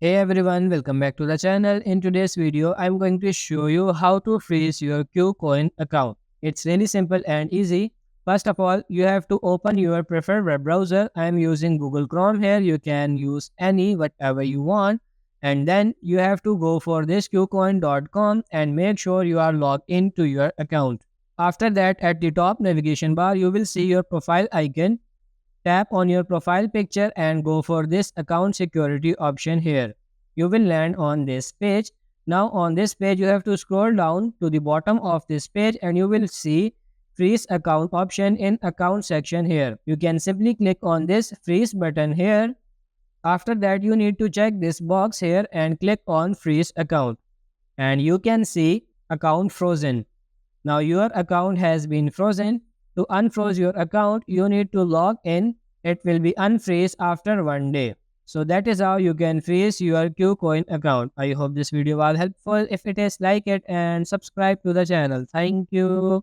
Hey everyone, welcome back to the channel. In today's video, I'm going to show you how to freeze your KuCoin account. It's really simple and easy. First of all, you have to open your preferred web browser. I'm using Google Chrome here. You can use any, whatever you want. And then you have to go for this kucoin.com and make sure you are logged into your account. After that, at the top navigation bar, you will see your profile icon. Tap on your profile picture and go for this account security option here. You will land on this page. Now on this page, you have to scroll down to the bottom of this page and you will see freeze account option in account section here. You can simply click on this freeze button here. After that, you need to check this box here and click on freeze account. And you can see account frozen. Now your account has been frozen. To unfreeze your account, you need to log in. It will be unfreeze after 1 day. So that is how you can freeze your KuCoin account. I hope this video was helpful. If it is, like it and subscribe to the channel. Thank you.